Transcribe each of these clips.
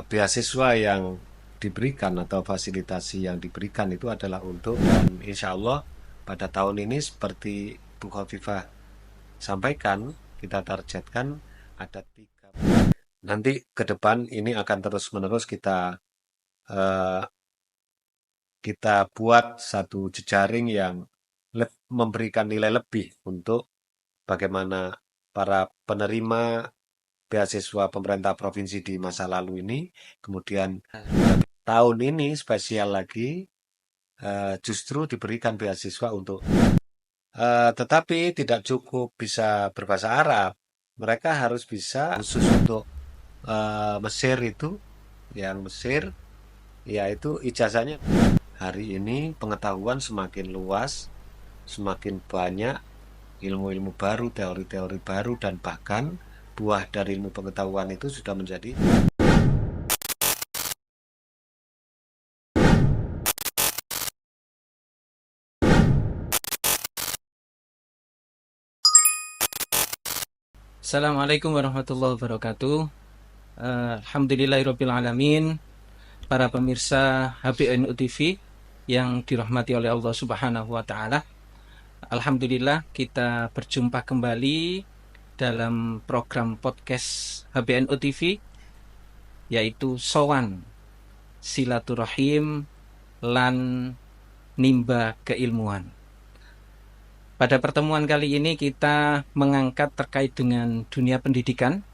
beasiswa yang diberikan atau fasilitasi yang diberikan itu adalah untuk, dan insya Allah pada tahun ini seperti Bu Khofifah sampaikan, kita targetkan ada 3. Nanti ke depan ini akan terus-menerus eh, kita buat satu jejaring yang memberikan nilai lebih untuk bagaimana para penerima beasiswa pemerintah provinsi di masa lalu ini, kemudian tahun ini spesial lagi, justru diberikan beasiswa untuk, tetapi tidak cukup bisa berbahasa Arab, mereka harus bisa khusus untuk Mesir itu, yang Mesir, yaitu ijazahnya. Hari ini pengetahuan semakin luas, semakin banyak ilmu-ilmu baru, teori-teori baru, dan bahkan buah dari ilmu pengetahuan itu sudah menjadi. Assalamualaikum warahmatullahi wabarakatuh. Alhamdulillahirabbil alamin. Para pemirsa HBNU TV yang dirahmati oleh Allah Subhanahu wa taala. Alhamdulillah kita berjumpa kembali dalam program podcast HBNU TV, yaitu Sowan Silaturahim lan Nimba Keilmuan. Pada pertemuan kali ini kita mengangkat terkait dengan dunia pendidikan,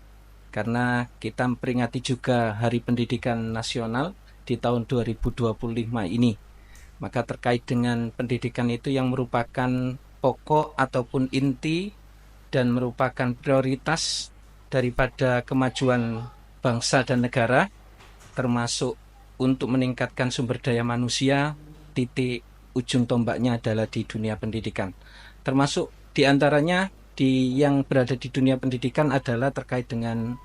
karena kita memperingati juga Hari Pendidikan Nasional di tahun 2025 ini. Maka terkait dengan pendidikan itu yang merupakan pokok ataupun inti dan merupakan prioritas daripada kemajuan bangsa dan negara, termasuk untuk meningkatkan sumber daya manusia. Titik ujung tombaknya adalah di dunia pendidikan, termasuk diantaranya yang berada di dunia pendidikan adalah terkait dengan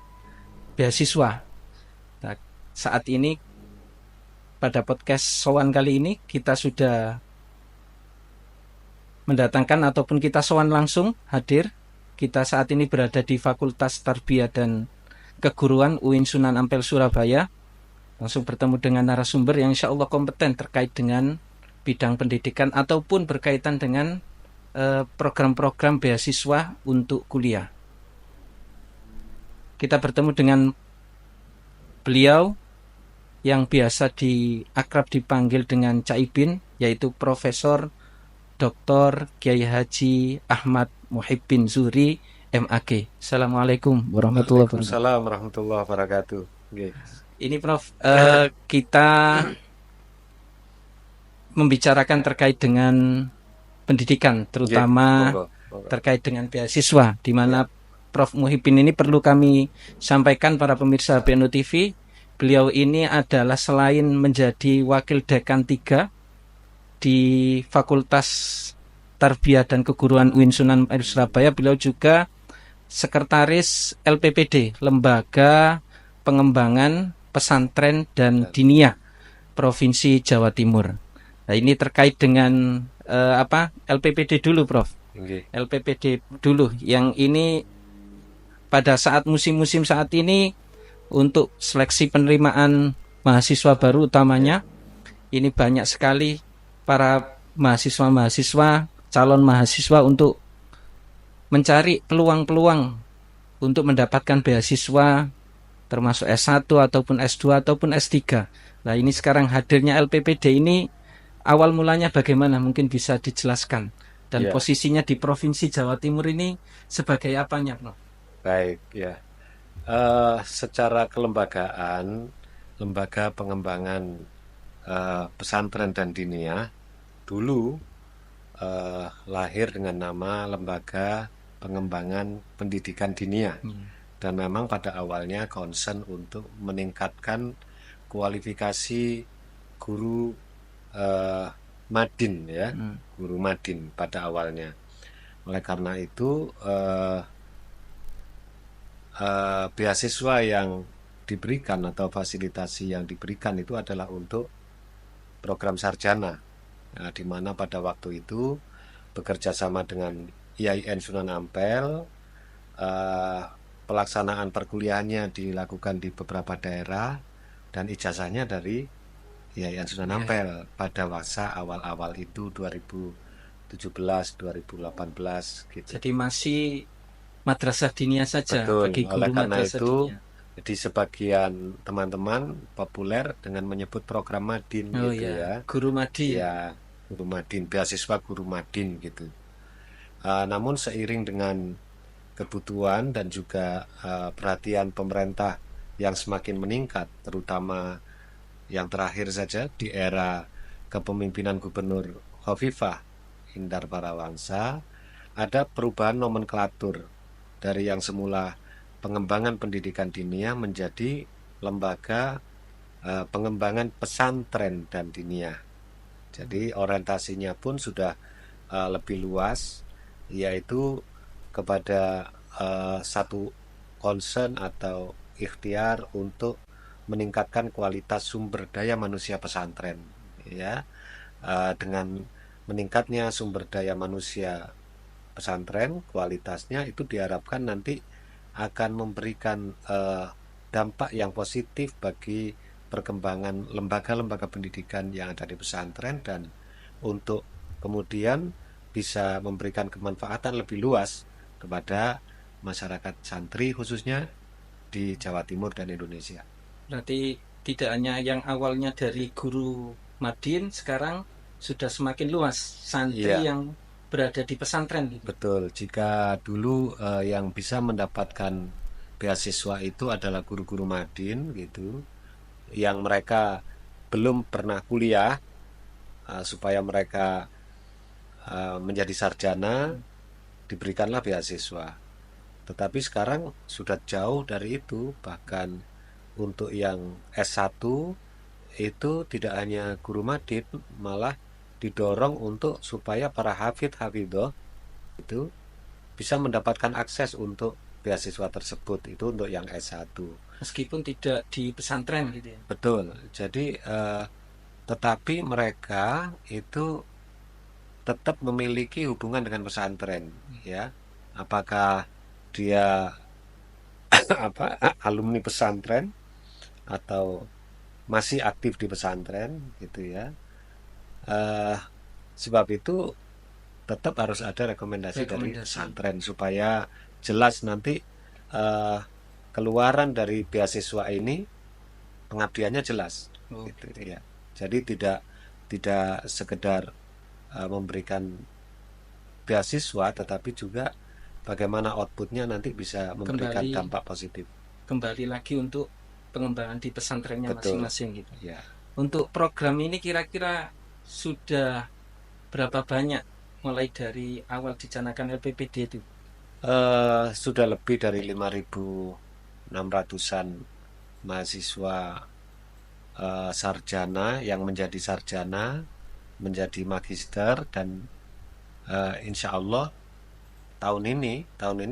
beasiswa. Nah, saat ini pada podcast Sowan kali ini kita sudah mendatangkan ataupun kita sowan langsung hadir. Kita saat ini berada di Fakultas Tarbiyah dan Keguruan UIN Sunan Ampel Surabaya. Langsung bertemu dengan narasumber yang insya Allah kompeten terkait dengan bidang pendidikan ataupun berkaitan dengan program-program beasiswa untuk kuliah. Kita bertemu dengan beliau yang biasa akrab dipanggil dengan Caibin, yaitu Profesor Dr. Kiai Haji Ahmad Muhibbin Zuhri, MAG. Assalamualaikum warahmatullahi wabarakatuh. Waalaikumsalam warahmatullahi wabarakatuh. Okay. Ini Prof, kita membicarakan terkait dengan pendidikan, terutama terkait dengan beasiswa, di mana Prof Muhibbin ini perlu kami sampaikan para pemirsa BNU TV. Beliau ini adalah selain menjadi wakil dekan 3 di Fakultas Tarbiyah dan Keguruan UIN Sunan Ampel Surabaya, beliau juga sekretaris LPPD, Lembaga Pengembangan Pesantren dan Diniyah Provinsi Jawa Timur. Nah, ini terkait dengan LPPD dulu, Prof. Okay. LPPD dulu, yang ini pada saat musim-musim saat ini untuk seleksi penerimaan mahasiswa baru utamanya, ini banyak sekali para mahasiswa-mahasiswa, calon mahasiswa untuk mencari peluang-peluang untuk mendapatkan beasiswa, termasuk S1 ataupun S2 ataupun S3. Nah, ini sekarang hadirnya LPPD ini awal mulanya bagaimana, mungkin bisa dijelaskan, dan posisinya di Provinsi Jawa Timur ini sebagai apanya, Prof? Baik, ya. Secara kelembagaan, Lembaga Pengembangan Pesantren dan Diniyah dulu lahir dengan nama Lembaga Pengembangan Pendidikan Diniyah, dan memang pada awalnya concern untuk meningkatkan kualifikasi guru madin, ya, guru madin pada awalnya. Oleh karena itu beasiswa yang diberikan atau fasilitasi yang diberikan itu adalah untuk program sarjana, nah, di mana pada waktu itu bekerja sama dengan IAIN Sunan Ampel, pelaksanaan perkuliahannya dilakukan di beberapa daerah dan ijazahnya dari Yayan Sunan Ya. Ampel pada masa awal-awal itu 2017, 2018 gitu. Jadi masih madrasah diniyah saja Betul, bagi oleh guru karena madrasah itu diniyah. di sebagian teman-teman populer dengan menyebut program Madin Oh gitu ya, ya. guru Madi ya. Ya, Guru Madin, beasiswa Guru Madin gitu. Namun seiring dengan kebutuhan dan juga perhatian pemerintah yang semakin meningkat, terutama yang terakhir saja di era kepemimpinan Gubernur Khofifah Indar Parawangsa, ada perubahan nomenklatur dari yang semula pengembangan pendidikan diniyah menjadi lembaga pengembangan pesantren dan diniyah. Jadi orientasinya pun sudah lebih luas, yaitu kepada satu concern atau ikhtiar untuk meningkatkan kualitas sumber daya manusia pesantren, ya. Dengan meningkatnya sumber daya manusia pesantren, kualitasnya itu diharapkan nanti akan memberikan dampak yang positif bagi perkembangan lembaga-lembaga pendidikan yang ada di pesantren, dan untuk kemudian bisa memberikan kemanfaatan lebih luas kepada masyarakat santri khususnya di Jawa Timur dan Indonesia. Berarti tidak hanya yang awalnya dari guru Madin, sekarang sudah semakin luas santri Iya, yang berada di pesantren gitu. betul. Jika dulu yang bisa mendapatkan beasiswa itu adalah guru-guru Madin gitu, yang mereka belum pernah kuliah, supaya mereka menjadi sarjana, diberikanlah beasiswa. Tetapi sekarang sudah jauh dari itu, bahkan untuk yang S1 itu tidak hanya guru madid, malah didorong untuk supaya para hafidh-hafidhoh itu bisa mendapatkan akses untuk beasiswa tersebut, itu untuk yang S1. Meskipun tidak di pesantren gitu ya. Betul. Jadi tetapi mereka itu tetap memiliki hubungan dengan pesantren, ya. Apakah dia alumni pesantren atau masih aktif di pesantren gitu ya. Eh, Sebab itu tetap harus ada rekomendasi dari Rekomendasi. pesantren supaya jelas nanti eh, keluaran dari beasiswa ini pengabdiannya jelas Oh, gitu gitu. ya. Jadi tidak tidak sekedar memberikan beasiswa, tetapi juga bagaimana outputnya nanti bisa memberikan Kembali dampak positif. kembali lagi untuk pengembangan di pesantrennya Betul, masing-masing gitu. ya. Untuk program ini kira-kira sudah berapa banyak mulai dari awal dicanangkan LPPD itu? Sudah lebih dari 5.600-an mahasiswa sarjana yang menjadi sarjana, menjadi magister, dan insya Allah tahun ini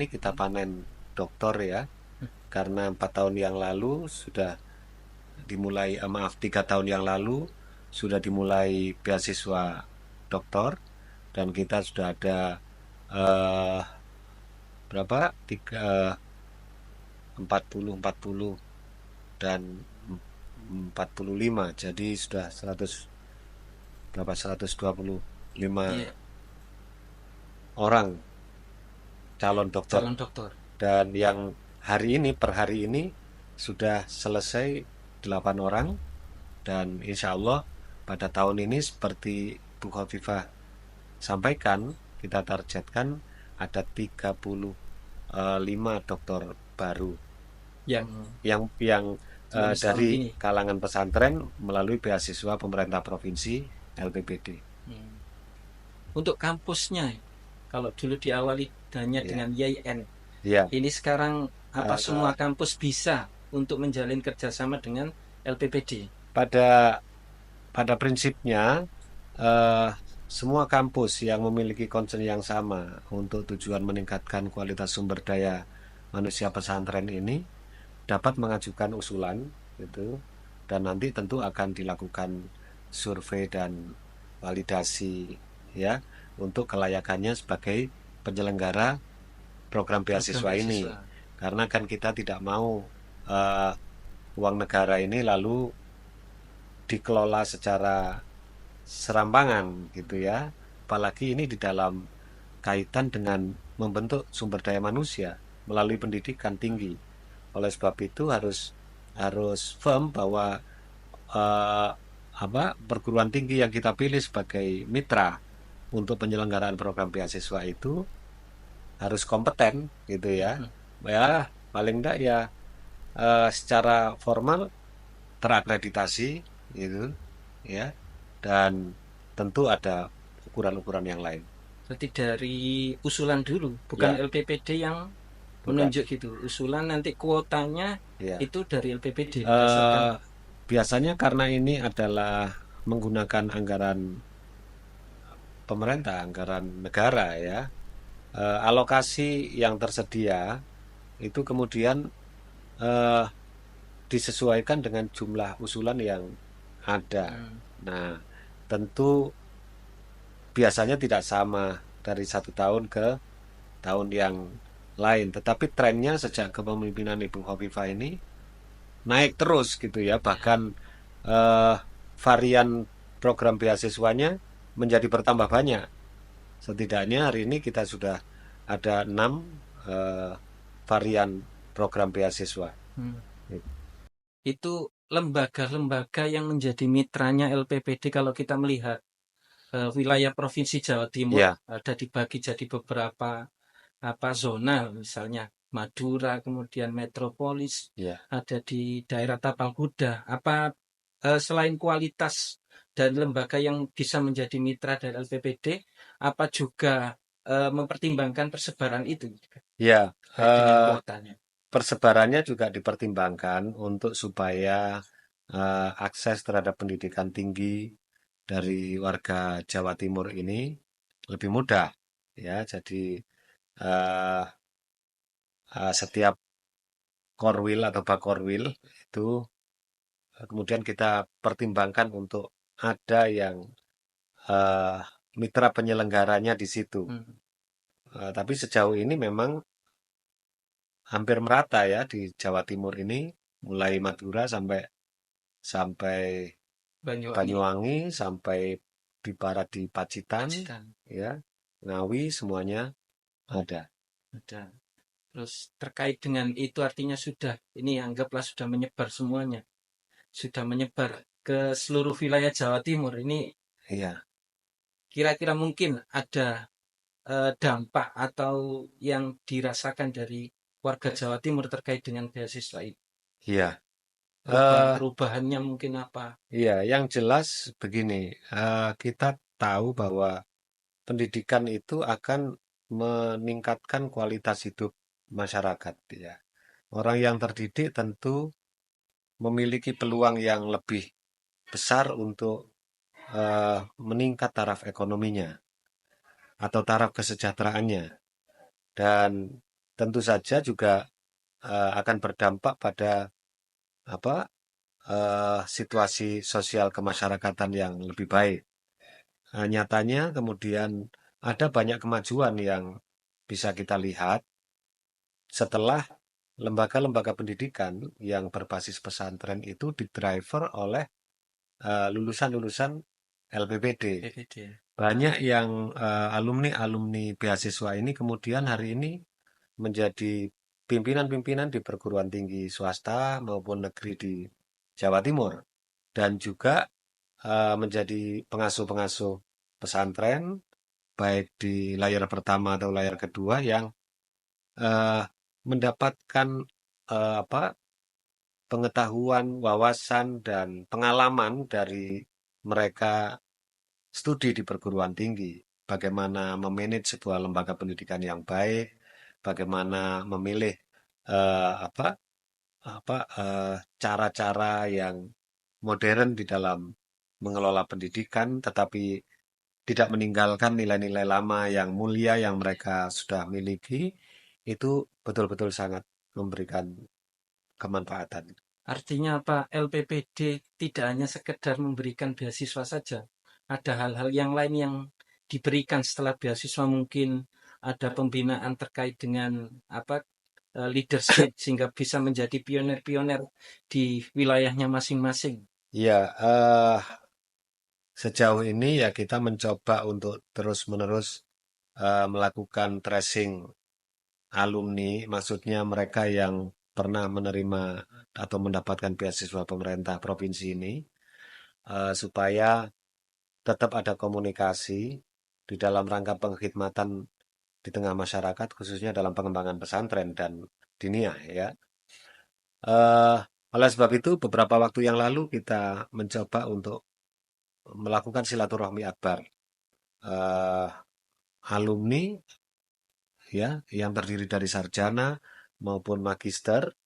kita panen doktor ya, karena 4 tahun yang lalu sudah dimulai, 3 tahun yang lalu sudah dimulai beasiswa doktor, dan kita sudah ada eh, berapa 40 dan 45, jadi sudah 125 Iya, orang calon dokter, calon dokter. dan yang per hari ini sudah selesai 8 orang, dan insya Allah pada tahun ini seperti Bu Khofifah sampaikan, kita targetkan ada 35 dokter baru Yang yang dalam setahun dari ini. kalangan pesantren melalui beasiswa pemerintah provinsi LPPD. Untuk kampusnya, kalau dulu diawali hanya Ya, dengan YIN, ya. ini sekarang apa Eh, semua kampus bisa untuk menjalin kerjasama dengan LPPD? pada prinsipnya eh, semua kampus yang memiliki concern yang sama untuk tujuan meningkatkan kualitas sumber daya manusia pesantren ini dapat mengajukan usulan gitu, dan nanti tentu akan dilakukan survei dan validasi ya untuk kelayakannya sebagai penyelenggara program beasiswa ini. Karena kan kita tidak mau eh, uang negara ini lalu dikelola secara serampangan gitu ya. Apalagi ini di dalam kaitan dengan membentuk sumber daya manusia melalui pendidikan tinggi. Oleh sebab itu harus harus firm bahwa eh, perguruan tinggi yang kita pilih sebagai mitra untuk penyelenggaraan program beasiswa itu harus kompeten gitu ya. Hmm. Ya, paling enggak ya secara formal terakreditasi gitu ya. Dan tentu ada ukuran-ukuran yang lain. Berarti dari usulan dulu, bukan Ya, LPPD yang bukan. menunjuk gitu. Usulan nanti kuotanya Ya. itu dari LPPD berdasarkan Eh biasanya karena ini adalah menggunakan anggaran pemerintah, anggaran negara ya. Alokasi yang tersedia itu kemudian eh, disesuaikan dengan jumlah usulan yang ada. hmm, Nah, tentu biasanya tidak sama dari satu tahun ke tahun yang lain, tetapi trennya sejak kepemimpinan Ibu Khofifah ini naik terus gitu ya, bahkan eh, varian program beasiswanya menjadi bertambah banyak. Setidaknya hari ini kita sudah ada 6 eh, varian program beasiswa. hmm. Itu lembaga-lembaga yang menjadi mitranya LPPD kalau kita melihat wilayah Provinsi Jawa Timur Ya, ada dibagi jadi beberapa apa zona, misalnya Madura, kemudian Metropolis, ya, ada di daerah Tapal Kuda. Apa selain kualitas dan lembaga yang bisa menjadi mitra dari LPPD, apa juga mempertimbangkan persebaran itu ya. terkait dengan eh, kuotanya? Persebarannya juga dipertimbangkan untuk supaya akses terhadap pendidikan tinggi dari warga Jawa Timur ini lebih mudah. Ya, jadi eh, setiap korwil atau bakorwil itu kemudian kita pertimbangkan untuk ada yang eh, mitra penyelenggaranya di situ. Hmm. Tapi sejauh ini memang hampir merata ya di Jawa Timur ini, mulai Madura sampai sampai Banyuwangi, Banyuwangi, sampai di barat di Pacitan, Pacitan, ya, Ngawi semuanya ada. ada. Terus terkait dengan itu artinya sudah ini anggaplah sudah menyebar semuanya, sudah menyebar ke seluruh wilayah Jawa Timur. Ini Iya, kira-kira mungkin ada dampak atau yang dirasakan dari warga Jawa Timur terkait dengan beasiswa ini. iya. Eh, Perubahan-perubahannya mungkin apa? iya, yang jelas begini, kita tahu bahwa pendidikan itu akan meningkatkan kualitas hidup masyarakat, ya. Orang yang terdidik tentu memiliki peluang yang lebih besar untuk meningkat taraf ekonominya atau taraf kesejahteraannya, dan tentu saja juga akan berdampak pada apa situasi sosial kemasyarakatan yang lebih baik. Nyatanya kemudian ada banyak kemajuan yang bisa kita lihat setelah lembaga-lembaga pendidikan yang berbasis pesantren itu didriver oleh lulusan-lulusan LPPD. BPD. Banyak yang alumni-alumni beasiswa ini kemudian hari ini menjadi pimpinan-pimpinan di perguruan tinggi swasta maupun negeri di Jawa Timur, dan juga menjadi pengasuh-pengasuh pesantren baik di layar pertama atau layar kedua yang eh, mendapatkan apa pengetahuan, wawasan dan pengalaman dari mereka studi di perguruan tinggi, bagaimana memanage sebuah lembaga pendidikan yang baik, bagaimana memilih eh, apa cara-cara yang modern di dalam mengelola pendidikan, tetapi tidak meninggalkan nilai-nilai lama yang mulia yang mereka sudah miliki, itu betul-betul sangat memberikan kemanfaatan. Artinya apa? LPPD tidak hanya sekedar memberikan beasiswa saja. Ada hal-hal yang lain yang diberikan setelah beasiswa, mungkin ada pembinaan terkait dengan apa? leadership sehingga bisa menjadi pionir-pionir di wilayahnya masing-masing? Ya, sejauh ini ya kita mencoba untuk terus-menerus melakukan tracing alumni, maksudnya mereka yang pernah menerima atau mendapatkan beasiswa pemerintah provinsi ini, supaya tetap ada komunikasi di dalam rangka pengkhidmatan di tengah masyarakat, khususnya dalam pengembangan pesantren dan diniyah ya. Eh, Oleh sebab itu, beberapa waktu yang lalu kita mencoba untuk melakukan silaturahmi akbar eh, alumni ya yang terdiri dari sarjana maupun magister,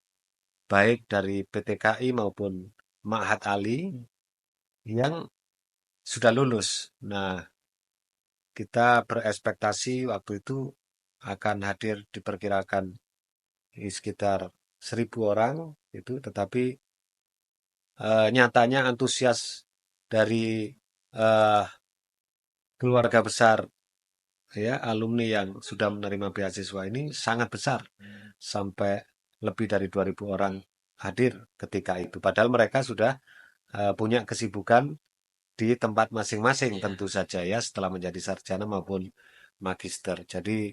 baik dari PTKI maupun Ma'had Ali yang sudah lulus. Nah, kita berekspektasi waktu itu akan hadir diperkirakan di sekitar 1.000 orang itu, tetapi nyatanya antusias dari eh, keluarga besar ya alumni yang sudah menerima beasiswa ini sangat besar, sampai lebih dari 2.000 orang hadir ketika itu. Padahal mereka sudah punya kesibukan di tempat masing-masing tentu saja ya, setelah menjadi sarjana maupun magister. Jadi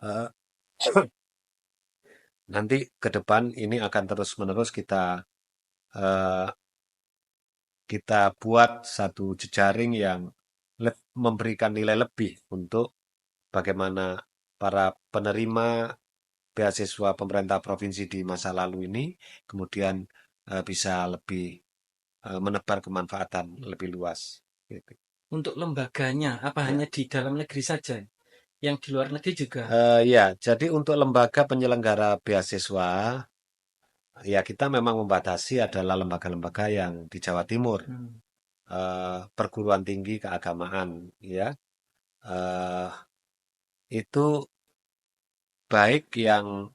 eh, nanti ke depan ini akan terus-menerus eh, kita buat satu jejaring yang memberikan nilai lebih untuk bagaimana para penerima beasiswa pemerintah provinsi di masa lalu ini kemudian bisa lebih menebar kemanfaatan lebih luas. Gitu. Untuk lembaganya, apa Ya. hanya di dalam negeri saja? Yang di luar negeri juga? Ya, jadi untuk lembaga penyelenggara beasiswa, ya kita memang membatasi adalah lembaga-lembaga yang di Jawa Timur, Hmm. perguruan tinggi keagamaan, ya. Eh, itu baik yang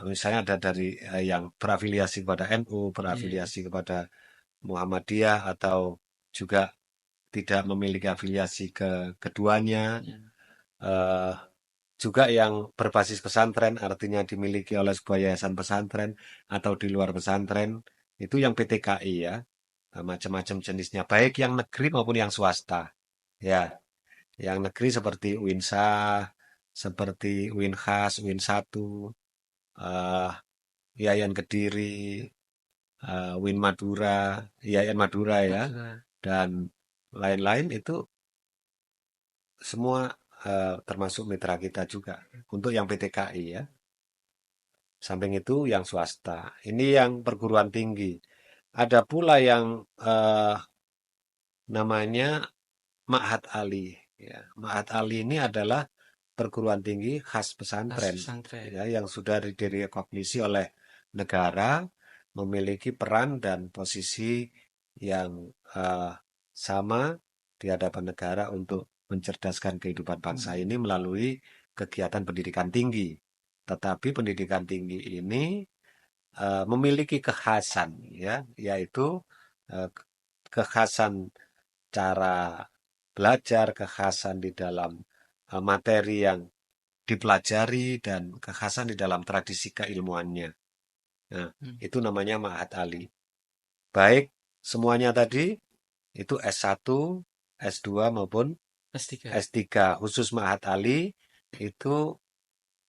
misalnya ada dari yang berafiliasi kepada NU, Iya. berafiliasi kepada Muhammadiyah, atau juga tidak memiliki afiliasi ke keduanya. Ya. Eh, Juga yang berbasis pesantren, artinya dimiliki oleh sebuah yayasan pesantren atau di luar pesantren, itu yang PTKI ya, macam-macam jenisnya, baik yang negeri maupun yang swasta. Ya, yang negeri seperti UINSA, seperti UINKHAS, UIN 1, eh, Yayan Kediri, Win Madura, Yayan Madura ya, Madura. dan lain-lain itu semua termasuk mitra kita juga untuk yang PTKI ya. Samping itu yang swasta. Ini yang perguruan tinggi. Ada pula yang namanya Ma'had Ali. Ya, Ma'had Ali ini adalah perguruan tinggi khas Khas pesantren pesantren. ya, yang sudah direkognisi oleh negara, memiliki peran dan posisi yang eh, sama di hadapan negara untuk mencerdaskan kehidupan bangsa Hmm. ini melalui kegiatan pendidikan tinggi. Tetapi pendidikan tinggi ini memiliki kekhasan ya, yaitu eh, kekhasan cara belajar, kekhasan di dalam materi yang dipelajari, dan kekhasan di dalam tradisi keilmuannya. Nah, Hmm. itu namanya Ma'had Ali. Baik semuanya tadi itu S1, S2 maupun S3. S3. Khusus Ma'had Ali itu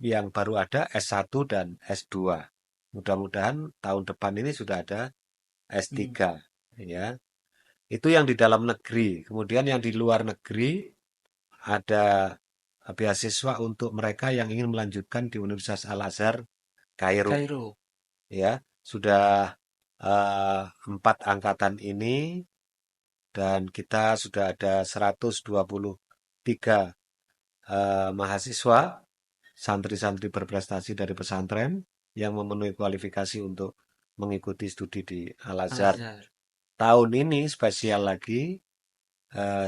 yang baru ada S1 dan S2. Mudah-mudahan tahun depan ini sudah ada Hmm. S3 ya. Itu yang di dalam negeri. Kemudian yang di luar negeri ada beasiswa untuk mereka yang ingin melanjutkan di Universitas Al-Azhar Kairo. Kairo. Ya, sudah 4 angkatan ini, dan kita sudah ada 123 mahasiswa, santri-santri berprestasi dari pesantren yang memenuhi kualifikasi untuk mengikuti studi di Al-Azhar. Al-Azhar. Tahun ini spesial lagi,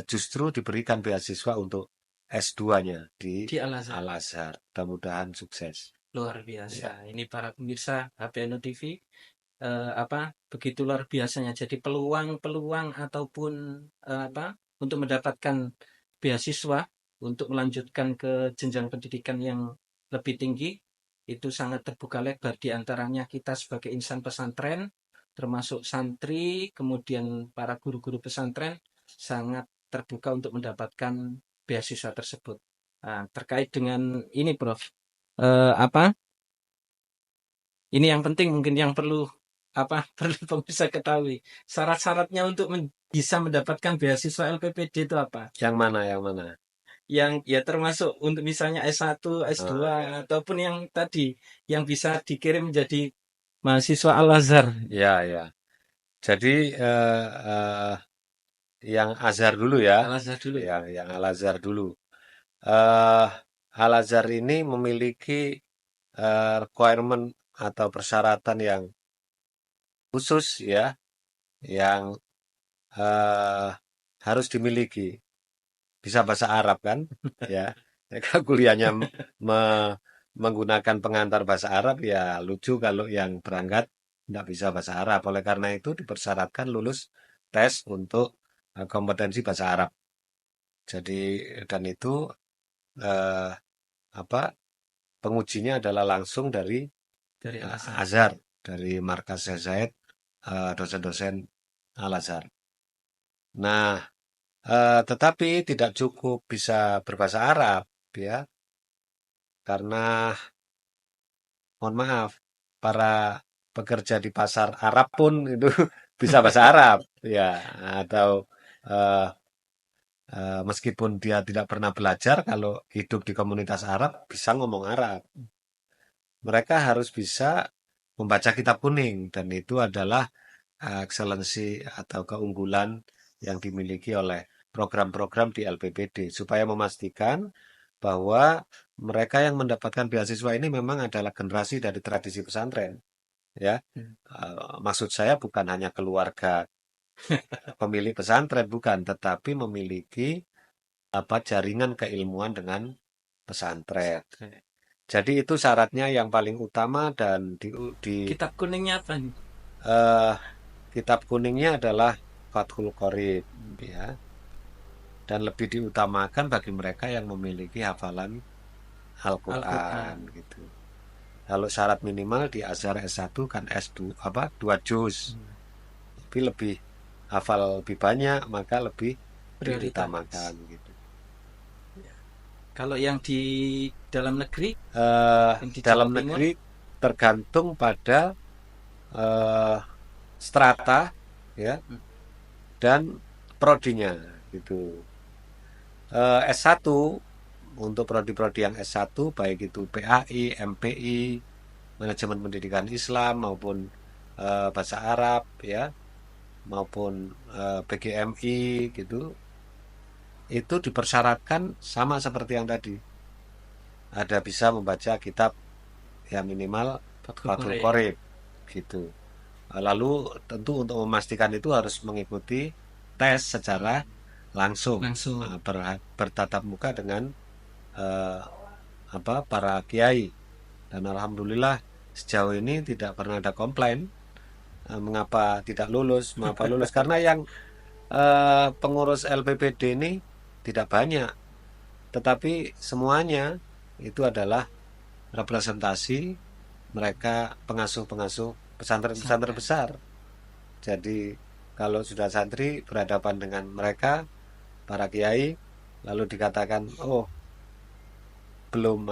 justru diberikan beasiswa untuk S2-nya di Di Al-Azhar. Al-Azhar. Mudah-mudahan sukses. Luar biasa. Ya. Ini para pemirsa HPNU TV, apa begitu luar biasanya. Jadi peluang-peluang ataupun apa untuk mendapatkan beasiswa untuk melanjutkan ke jenjang pendidikan yang lebih tinggi itu sangat terbuka lebar, di antaranya kita sebagai insan pesantren, termasuk santri, kemudian para guru-guru pesantren sangat terbuka untuk mendapatkan beasiswa tersebut. Nah, terkait dengan ini, Prof, apa? Ini yang penting mungkin yang perlu apa perlu pemirsa ketahui. Syarat-syaratnya untuk bisa mendapatkan beasiswa LPPD itu apa? Yang mana, yang mana? Yang ya termasuk untuk misalnya S1, S2 Ah, ataupun yang tadi yang bisa dikirim menjadi mahasiswa Al-Azhar. ya, ya. Jadi yang Azhar dulu ya, Al-Azhar dulu. yang Al Azhar dulu. eh Al Azhar ini memiliki requirement atau persyaratan yang khusus ya, yang eh, harus dimiliki. Bisa bahasa Arab kan, ya. Mereka kuliahnya menggunakan pengantar bahasa Arab, ya lucu kalau yang berangkat tidak bisa bahasa Arab. Oleh karena itu dipersyaratkan lulus tes untuk kompetensi bahasa Arab. Jadi dan itu eh, apa pengujinya adalah langsung dari Dari Al-Azhar. Azhar, dari markas Zaid, dosen-dosen Al Azhar. Nah, tetapi tidak cukup bisa berbahasa Arab, ya, karena mohon maaf, para pekerja di pasar Arab pun itu bisa bahasa Arab, ya, atau eh, meskipun dia tidak pernah belajar, kalau hidup di komunitas Arab bisa ngomong Arab. Mereka harus bisa membaca kitab kuning, dan itu adalah excellency atau keunggulan yang dimiliki oleh program-program di LPPD, supaya memastikan bahwa mereka yang mendapatkan beasiswa ini memang adalah generasi dari tradisi pesantren, ya. Maksud saya bukan hanya keluarga pemilik pesantren, bukan, tetapi memiliki apa jaringan keilmuan dengan pesantren. Jadi itu syaratnya yang paling utama, dan di Kitab kuningnya apa nih? eh, kitab kuningnya adalah Fathul Qorib, ya, dan lebih diutamakan bagi mereka yang memiliki hafalan Al-Quran Al-Quran. gitu. Kalau syarat minimal di Azhar S1 kan S2 apa 2 juz. Tapi lebih hafal lebih banyak maka lebih diutamakan Prioritas. gitu. Kalau yang di dalam negeri, yang di Jawa Dalam Timur, negeri tergantung pada eh, strata ya dan prodinya gitu. S1 untuk prodi-prodi yang S1 baik itu PAI, MPI, manajemen pendidikan Islam maupun bahasa Arab ya, maupun PGMI gitu, itu dipersyaratkan sama seperti yang tadi. Ada bisa membaca kitab ya minimal Fathul Fathul Qorib. Qorib gitu. Lalu tentu untuk memastikan itu harus mengikuti tes secara langsung, Langsung. bertatap muka dengan eh, apa para kiai, dan alhamdulillah sejauh ini tidak pernah ada komplain mengapa tidak lulus, mengapa lulus, karena yang pengurus LPPD ini tidak banyak, tetapi semuanya itu adalah representasi mereka pengasuh-pengasuh pesantren-pesantren Pesantren. besar. Jadi kalau sudah santri berhadapan dengan mereka, para kiai, lalu dikatakan, oh belum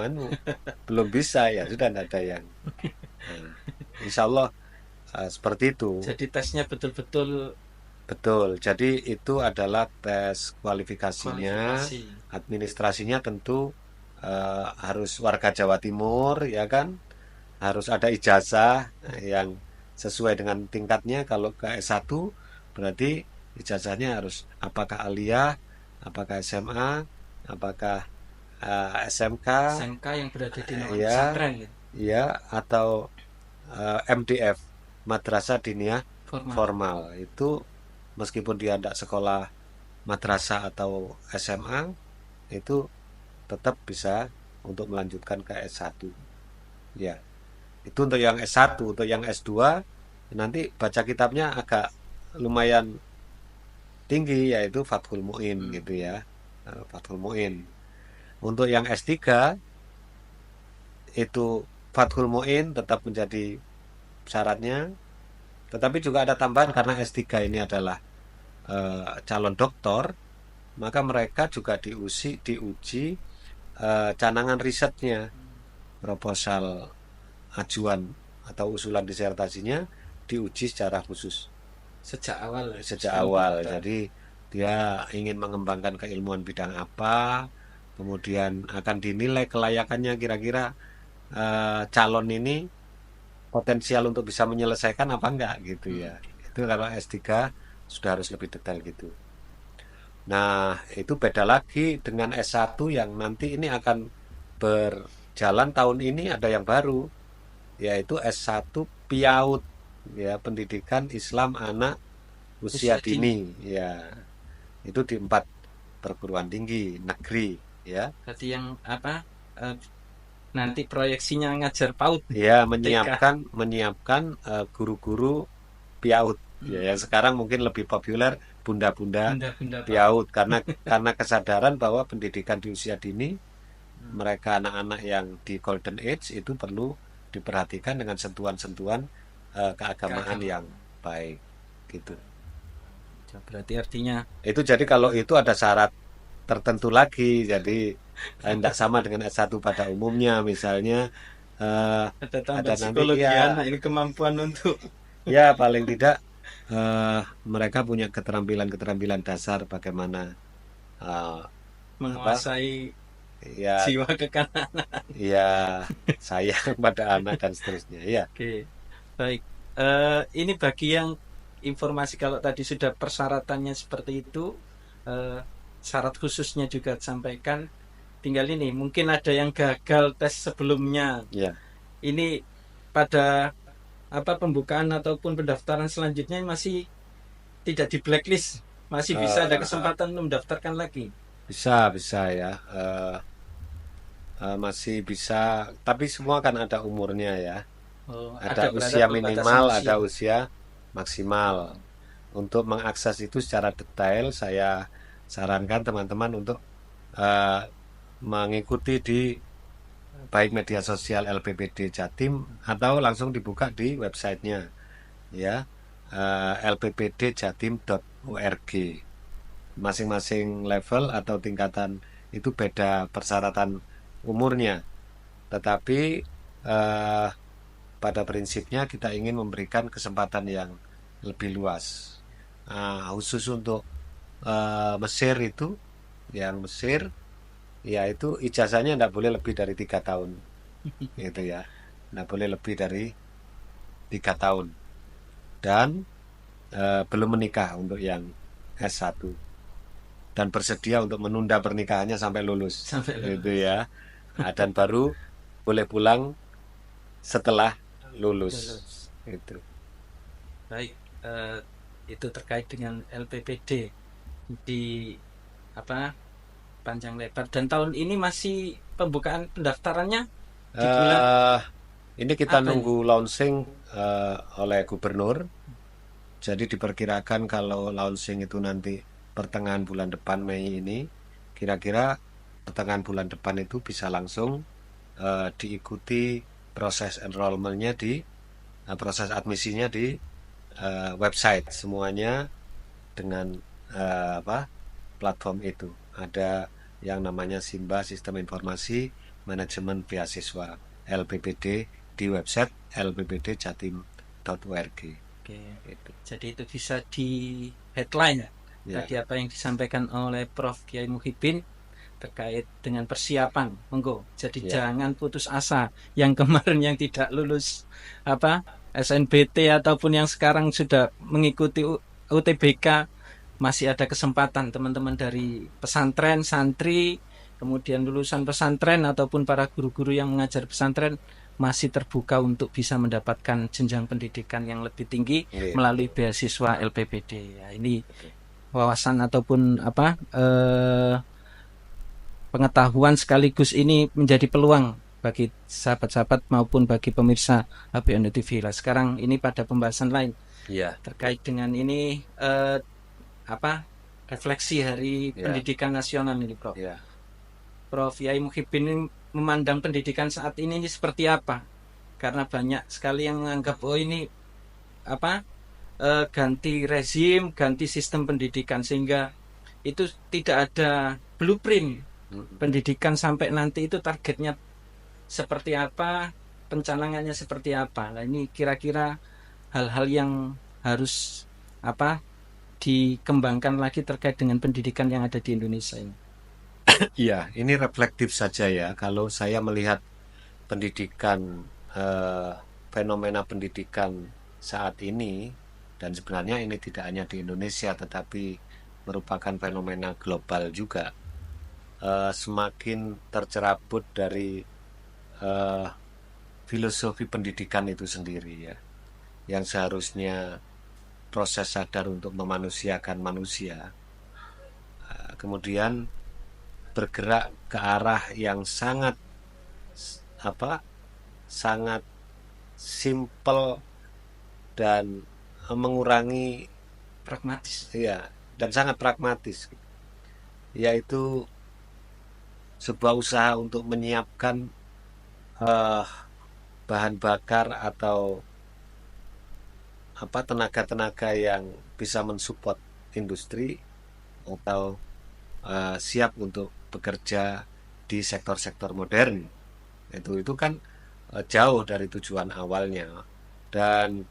belum bisa, ya sudah tidak ada yang. Nah, insya Allah seperti itu. Jadi tesnya betul-betul Betul. Jadi itu adalah tes kualifikasinya, kualifikasi. administrasinya tentu harus warga Jawa Timur, ya kan? Harus ada ijazah yang sesuai dengan tingkatnya. Kalau ke S1 berarti ijazahnya harus apakah aliyah, apakah SMA, apakah SMK, SMK yang berada di naungan ya, pesantren gitu. ya, atau MDF, Madrasah Diniyah Formal. Formal. Itu meskipun dia tidak sekolah madrasah atau SMA, itu tetap bisa untuk melanjutkan ke S1. Ya, itu untuk yang S1. Untuk yang S2 nanti baca kitabnya agak lumayan tinggi, yaitu Fathul Mu'in gitu ya. Fathul Mu'in. Untuk yang S3 itu Fathul Muin tetap menjadi syaratnya, tetapi juga ada tambahan karena S3 ini adalah calon doktor, maka mereka juga diuji canangan risetnya, proposal ajuan atau usulan disertasinya diuji secara khusus Sejak awal sejak sebelum awal. daftar. Jadi dia ingin mengembangkan keilmuan bidang apa, kemudian akan dinilai kelayakannya kira-kira calon ini potensial untuk bisa menyelesaikan apa enggak gitu ya. Itu kalau S3 sudah harus lebih detail gitu. Nah, itu beda lagi dengan S1 yang nanti ini akan berjalan tahun ini ada yang baru, yaitu S1 PIAUD, ya, pendidikan Islam anak usia Usia dini. dini, ya. Itu di 4 perguruan tinggi negeri, ya. Berarti yang apa? eh, Nanti proyeksinya ngajar PAUD, Ya, TK. menyiapkan guru-guru PIAUD. Ya, yang sekarang mungkin lebih populer bunda-bunda Bunda-bunda PAUD. PIAUD karena kesadaran bahwa pendidikan di usia dini mereka anak-anak yang di golden age itu perlu diperhatikan dengan sentuhan-sentuhan keagamaan Keagamaan. yang baik gitu. Berarti artinya Itu jadi kalau itu ada syarat tertentu lagi, jadi tidak sama dengan S1 pada umumnya, misalnya ada ada tambahan nanti psikologi ya, anak ini, kemampuan untuk ya paling tidak mereka punya keterampilan-keterampilan dasar bagaimana eh, apa menguasai ya, jiwa kekanak. ya sayang pada anak dan seterusnya ya. Oke, baik. Ini bagi yang informasi, kalau tadi sudah persyaratannya seperti itu, eh, syarat khususnya juga disampaikan. Tinggal ini, mungkin ada yang gagal tes sebelumnya. Ya, Ini pada apa pembukaan ataupun pendaftaran selanjutnya masih tidak di blacklist, masih bisa ada eh, kesempatan untuk mendaftarkan lagi. bisa ya, masih bisa, tapi semua kan ada umurnya ya. Oh, Ada berada usia pembatasan minimal, ada usia. usia maksimal. Untuk mengakses itu secara detail, saya sarankan teman-teman untuk eh, mengikuti di baik media sosial LPPD Jatim atau langsung dibuka di websitenya, ya, lppdjatim.org. Masing-masing level atau tingkatan itu beda persyaratan umurnya, tetapi eh, pada prinsipnya kita ingin memberikan kesempatan yang lebih luas. Khusus untuk Mesir itu, yang Mesir, ya itu ijazahnya tidak boleh lebih dari 3 tahun, gitu ya, tidak boleh lebih dari 3 tahun, dan belum menikah untuk yang S1, dan bersedia untuk menunda pernikahannya sampai lulus, Sampai gitu lulus. ya. Dan baru boleh pulang setelah lulus, Lulus. itu. Baik, itu terkait dengan LPPD di apa panjang lebar, dan tahun ini masih pembukaan pendaftarannya di bulan Eh, ini kita apa ini? nunggu launching oleh gubernur. Jadi diperkirakan kalau launching itu nanti pertengahan bulan depan, Mei ini, kira-kira pertengahan bulan depan itu bisa langsung diikuti proses enrollmentnya di proses admisinya di website semuanya dengan apa, platform itu. Ada yang namanya SIMBA, Sistem Informasi Manajemen Beasiswa LPPD, di website lppdjatim.org. Oke, Itu. jadi itu bisa di headline Ya, tadi apa yang disampaikan oleh Prof. Kiai Muhyiddin terkait dengan persiapan, monggo. Jadi ya. jangan putus asa. Yang kemarin yang tidak lulus apa SNBT ataupun yang sekarang sudah mengikuti UTBK, masih ada kesempatan teman-teman dari pesantren, santri, kemudian lulusan pesantren ataupun para guru-guru yang mengajar pesantren, masih terbuka untuk bisa mendapatkan jenjang pendidikan yang lebih tinggi Iya, melalui betul. beasiswa LPPD. Ya, ini Betul. wawasan ataupun apa pengetahuan sekaligus ini menjadi peluang bagi sahabat-sahabat maupun bagi pemirsa HBN TV. Lah, sekarang ini pada pembahasan lain Iya, betul. terkait dengan ini apa refleksi Hari Iya, Pendidikan Nasional ini, Prof. iya. Prof. Yai Muhyiddin memandang pendidikan saat ini seperti apa? karena banyak sekali yang menganggap oh ini apa ganti rezim, ganti sistem pendidikan, sehingga itu tidak ada blueprint pendidikan sampai nanti itu targetnya seperti apa, pencanangannya seperti apa. Nah, ini kira-kira hal-hal yang harus apa dikembangkan lagi terkait dengan pendidikan yang ada di Indonesia ini. Iya, ini reflektif saja ya. Kalau saya melihat pendidikan, eh, fenomena pendidikan saat ini, dan sebenarnya ini tidak hanya di Indonesia, tetapi merupakan fenomena global juga, semakin tercerabut dari eh, filosofi pendidikan itu sendiri ya, yang seharusnya proses sadar untuk memanusiakan manusia, kemudian bergerak ke arah yang sangat apa sangat simple dan mengurangi, Pragmatis. ya, dan sangat pragmatis, yaitu sebuah usaha untuk menyiapkan eh, bahan bakar atau tenaga-tenaga yang bisa mensupport industri atau siap untuk bekerja di sektor-sektor modern. Itu kan jauh dari tujuan awalnya. Dan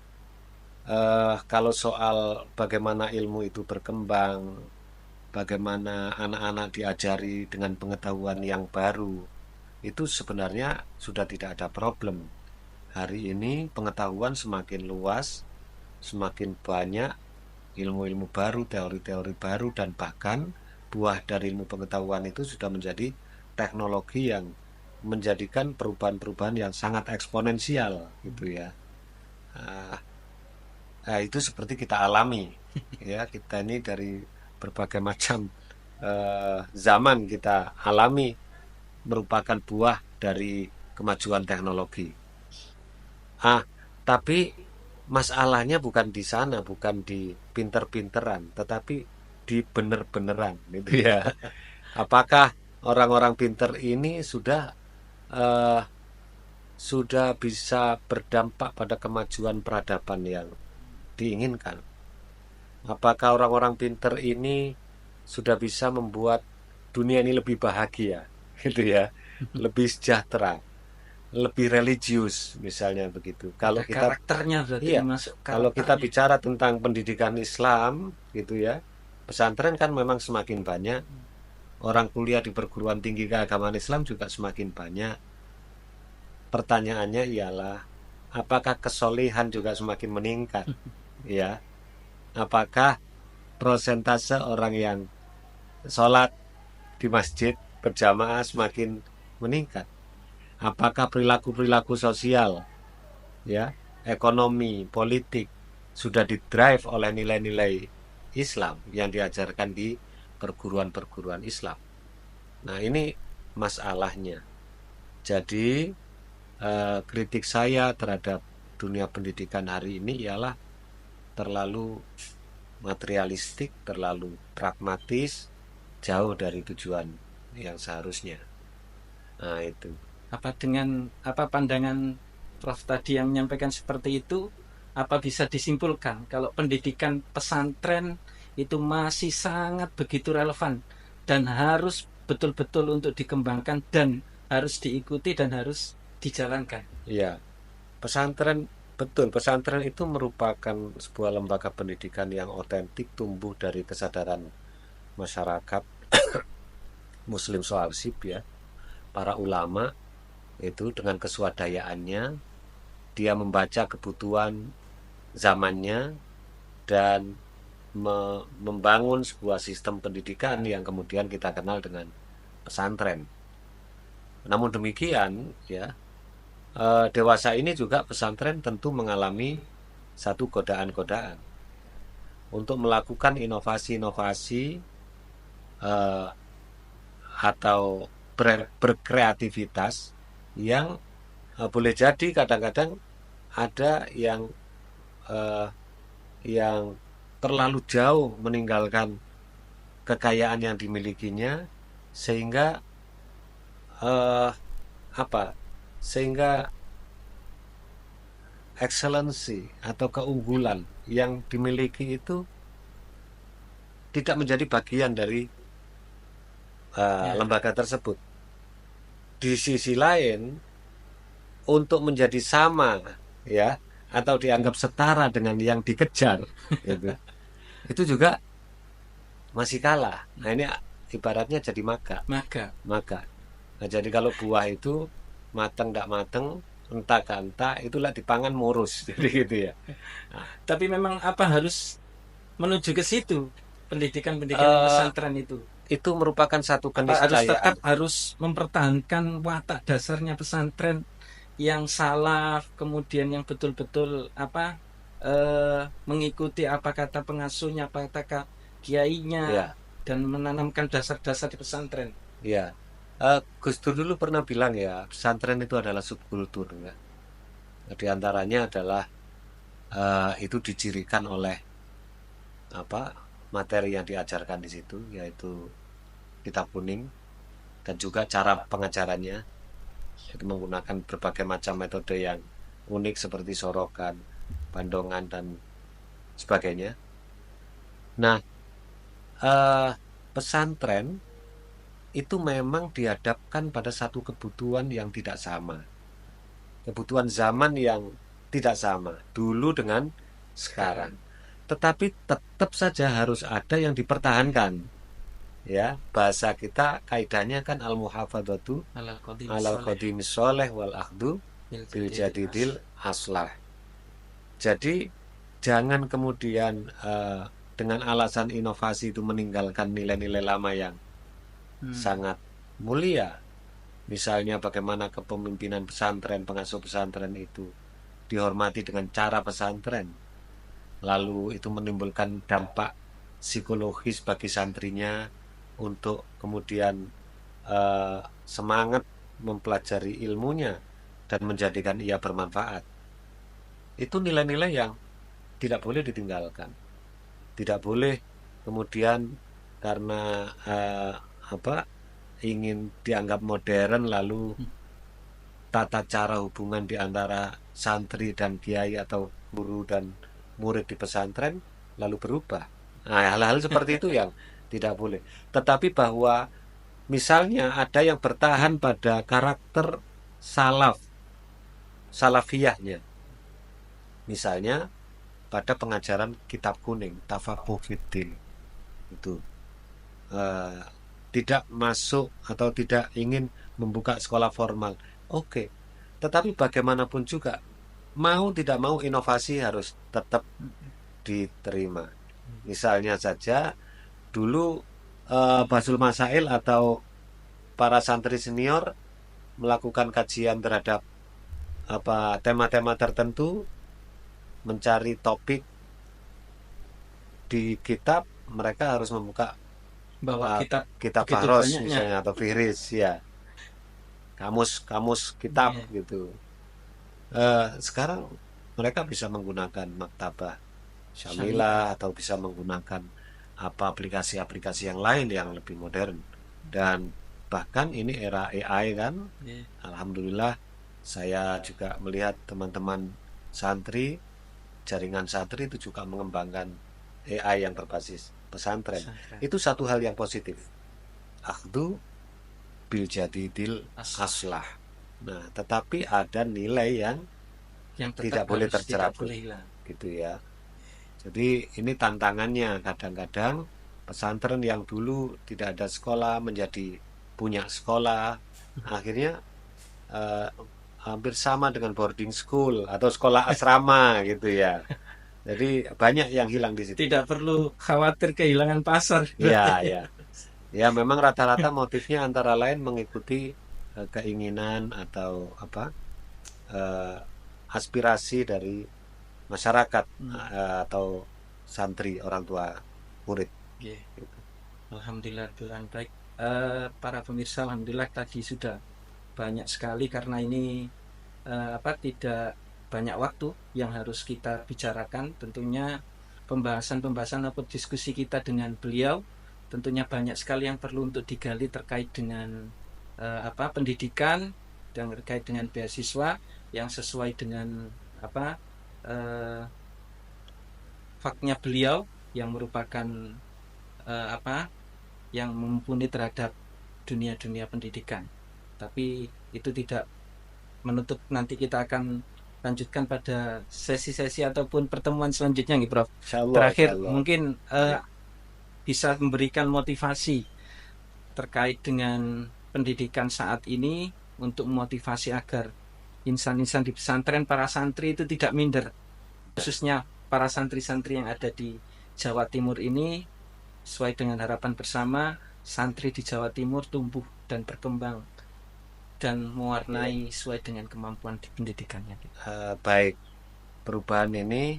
kalau soal bagaimana ilmu itu berkembang, bagaimana anak-anak diajari dengan pengetahuan yang baru, itu sebenarnya sudah tidak ada problem. Hari ini pengetahuan semakin luas, semakin banyak ilmu-ilmu baru, teori-teori baru, dan bahkan buah dari ilmu pengetahuan itu sudah menjadi teknologi yang menjadikan perubahan-perubahan yang sangat eksponensial gitu ya. Nah, itu seperti kita alami ya, kita ini dari berbagai macam zaman kita alami merupakan buah dari kemajuan teknologi. Ah, tapi masalahnya bukan di sana, bukan di pinter-pinteran, tetapi di bener-beneran gitu ya. Apakah orang-orang pinter ini eh, sudah bisa berdampak pada kemajuan peradaban yang diinginkan? Apakah orang-orang pinter ini sudah bisa membuat dunia ini lebih bahagia, gitu ya, lebih sejahtera, lebih religius, misalnya begitu. Ada Kalau kita, karakternya berarti iya, masuk kalau kita karakternya. bicara tentang pendidikan Islam, gitu ya, pesantren kan memang semakin banyak. Orang kuliah di perguruan tinggi keagamaan Islam juga semakin banyak. Pertanyaannya ialah, apakah kesolehan juga semakin meningkat? Ya, apakah prosentase orang yang sholat di masjid berjamaah semakin meningkat? Apakah perilaku-perilaku sosial, ya, ekonomi, politik sudah didrive oleh nilai-nilai Islam yang diajarkan di perguruan-perguruan Islam? Nah, ini masalahnya. Jadi, kritik saya terhadap dunia pendidikan hari ini ialah terlalu materialistik, terlalu pragmatis, jauh dari tujuan yang seharusnya. Nah, itu. Apa dengan apa pandangan Prof tadi yang menyampaikan seperti itu, apa bisa disimpulkan kalau pendidikan pesantren itu masih sangat begitu relevan dan harus betul-betul untuk dikembangkan dan harus diikuti dan harus dijalankan. Ya, pesantren, betul, pesantren itu merupakan sebuah lembaga pendidikan yang otentik, tumbuh dari kesadaran masyarakat muslim soalsip ya. Para ulama itu dengan keswadayaannya, dia membaca kebutuhan zamannya dan membangun sebuah sistem pendidikan yang kemudian kita kenal dengan pesantren. Namun demikian, ya, dewasa ini juga pesantren tentu mengalami satu godaan-godaan untuk melakukan inovasi-inovasi eh, atau berkreativitas yang boleh jadi kadang-kadang ada eh, yang terlalu jauh meninggalkan kekayaan yang dimilikinya, sehingga eh, apa sehingga excellency atau keunggulan yang dimiliki itu tidak menjadi bagian dari Ya. lembaga tersebut. Di sisi lain, untuk menjadi sama ya atau dianggap setara dengan yang dikejar itu juga masih kalah. Nah ini ibaratnya jadi maga. Maka Maga. Nah jadi kalau buah itu mateng tidak mateng, entah entah itulah dipangan murus jadi gitu ya. Nah, tapi memang apa harus menuju ke situ pendidikan pesantren itu merupakan satu apa harus tetap keniscayaan. harus mempertahankan watak dasarnya pesantren yang salaf kemudian yang betul-betul apa mengikuti apa kata pengasuhnya apa kata kiainya Ya, dan menanamkan dasar-dasar di pesantren. ya. Gus Dur dulu pernah bilang ya, pesantren itu adalah subkultur ya. Di antaranya adalah itu dicirikan oleh apa materi yang diajarkan di situ, yaitu kitab kuning dan juga cara pengajarannya, itu menggunakan berbagai macam metode yang unik seperti sorokan, bandongan dan sebagainya. Nah, pesantren itu memang dihadapkan pada satu kebutuhan yang tidak sama, kebutuhan zaman yang tidak sama dulu dengan sekarang, tetapi tetap saja harus ada yang dipertahankan ya. Bahasa kita kaidahnya kan al muhafadzatu alal qadimis soleh wal akhdu bil jadidil aslah. Jadi jangan kemudian dengan alasan inovasi itu meninggalkan nilai-nilai lama yang sangat mulia. Misalnya bagaimana kepemimpinan pesantren, pengasuh pesantren itu dihormati dengan cara pesantren, lalu itu menimbulkan dampak psikologis bagi santrinya untuk kemudian semangat mempelajari ilmunya dan menjadikan ia bermanfaat. Itu nilai-nilai yang tidak boleh ditinggalkan, tidak boleh kemudian karena apa ingin dianggap modern lalu tata cara hubungan di antara santri dan kiai atau guru dan murid di pesantren lalu berubah. Nah, hal-hal seperti itu yang tidak boleh. Tetapi bahwa misalnya ada yang bertahan pada karakter salafiyahnya. Misalnya pada pengajaran kitab kuning, tafakuh fiddin itu eh, tidak masuk atau tidak ingin membuka sekolah formal. Oke. Tetapi bagaimanapun juga mau tidak mau inovasi harus tetap diterima. Misalnya saja dulu Basul Masail atau para santri senior melakukan kajian terhadap apa tema-tema tertentu, mencari topik di kitab, mereka harus membuka Bawa kitab kitab begitu Fahros banyaknya. misalnya atau Fihris ya, kamus kitab Iya. gitu. Sekarang mereka bisa menggunakan maktabah Syamilah atau bisa menggunakan apa aplikasi-aplikasi yang lain yang lebih modern. Dan bahkan ini era AI kan, Iya. alhamdulillah saya juga melihat teman-teman santri, jaringan santri itu juga mengembangkan AI yang berbasis pesantren. Pesantren. Itu satu hal yang positif. Akhdu bil jadidil Aslah. aslah. Nah, tetapi ada nilai yang Yang tetap tidak boleh harus tidak tercerabut boleh hilang. gitu ya. Jadi ini tantangannya, kadang-kadang pesantren yang dulu tidak ada sekolah menjadi punya sekolah, akhirnya eh, hampir sama dengan boarding school atau sekolah asrama gitu ya. Jadi banyak yang hilang di situ. Tidak perlu khawatir kehilangan pasar. Ya, ya. Ya, memang rata-rata motifnya antara lain mengikuti keinginan atau apa eh, aspirasi dari masyarakat atau santri, orang tua murid. Oke. Alhamdulillah Tuhan baik. Para pemirsa, alhamdulillah tadi sudah banyak sekali karena ini apa tidak banyak waktu yang harus kita bicarakan. Tentunya pembahasan-pembahasan atau diskusi kita dengan beliau tentunya banyak sekali yang perlu untuk digali terkait dengan apa pendidikan dan terkait dengan beasiswa yang sesuai dengan apa eh, faknya beliau yang merupakan yang mumpuni terhadap dunia-dunia pendidikan. Tapi itu tidak menutup, nanti kita akan lanjutkan pada sesi-sesi ataupun pertemuan selanjutnya nih Prof. Insyaallah, Terakhir insyaallah. mungkin Ya. bisa memberikan motivasi terkait dengan pendidikan saat ini untuk memotivasi agar insan-insan di pesantren, para santri itu tidak minder, khususnya para santri-santri yang ada di Jawa Timur ini. Sesuai dengan harapan bersama, santri di Jawa Timur tumbuh dan berkembang dan mewarnai sesuai dengan kemampuan di pendidikannya. Baik, perubahan ini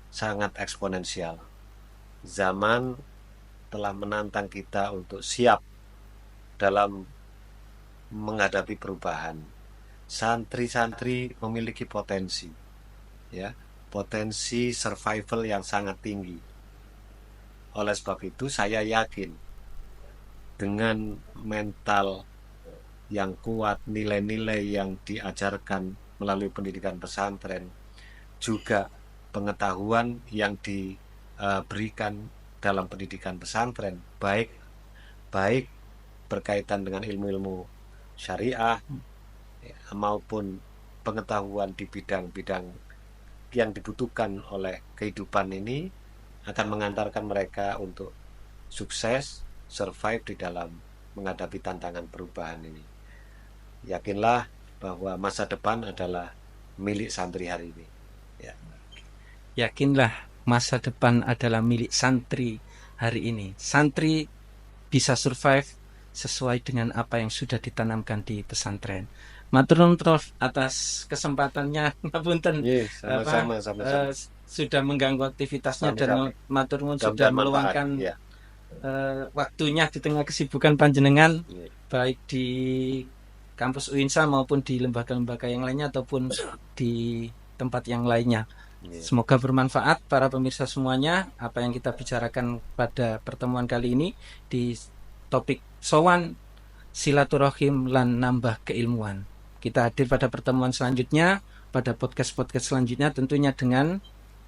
sangat eksponensial. Zaman telah menantang kita untuk siap dalam menghadapi perubahan. Santri-santri memiliki potensi, ya, potensi survival yang sangat tinggi. Oleh sebab itu saya yakin dengan mental yang kuat, nilai-nilai yang diajarkan melalui pendidikan pesantren, juga pengetahuan yang diberikan dalam pendidikan pesantren, baik berkaitan dengan ilmu-ilmu syariah maupun pengetahuan di bidang-bidang yang dibutuhkan oleh kehidupan ini, akan mengantarkan mereka untuk sukses, survive di dalam menghadapi tantangan perubahan ini. Yakinlah bahwa masa depan adalah milik santri hari ini. Ya. Yakinlah masa depan adalah milik santri hari ini. Santri bisa survive sesuai dengan apa yang sudah ditanamkan di pesantren. Matur nuwun Prof atas kesempatannya. Ngapunten, Sama-sama. sudah mengganggu aktivitasnya, Sama-sama. dan matur nuwun sudah Mudah-mudahan meluangkan manfaat. Ya. waktunya di tengah kesibukan panjenengan, Ya. baik di kampus UINSA maupun di lembaga-lembaga yang lainnya ataupun di tempat yang lainnya. Ya. Semoga bermanfaat para pemirsa semuanya apa yang kita bicarakan pada pertemuan kali ini di topik sowan silaturahim lan nambah keilmuan. Kita hadir pada pertemuan selanjutnya, pada podcast-podcast selanjutnya, tentunya dengan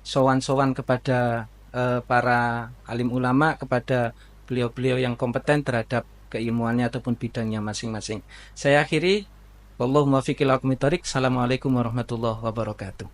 sowan-sowan kepada para alim ulama, kepada beliau-beliau yang kompeten terhadap keilmuannya ataupun bidangnya masing-masing. Saya akhiri, wallahul muwaffiq ila aqwamit thoriq. Assalamualaikum warahmatullahi wabarakatuh.